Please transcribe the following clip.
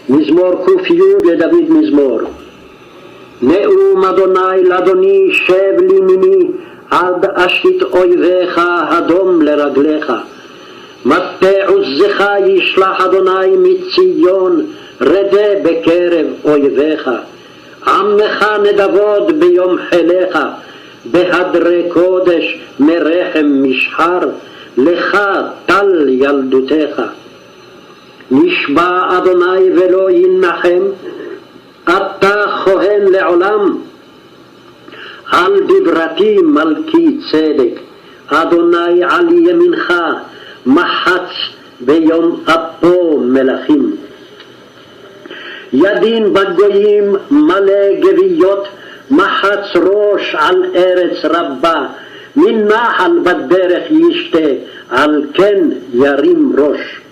מזמור ק"י לדוד מזמור. נאום אדוני לאדוני שב לימיני, עד אשית אויביך הדום לרגליך. מטה עוזך ישלח אדוני מציון, רדה בקרב אויביך. עמך נדבות ביום חילך, בהדרי קודש מרחם משחר, לך טל ילדותך. נשבע אדוני ולא ינחם, אתה כהן לעולם. על דברתי מלכי צדק, אדוני על ימינך, מחץ ביום אפו מלכים. ידין בגויים מלא גוויות, מחץ ראש על ארץ רבה. מן נחל בדרך ישתה, על כן ירים ראש.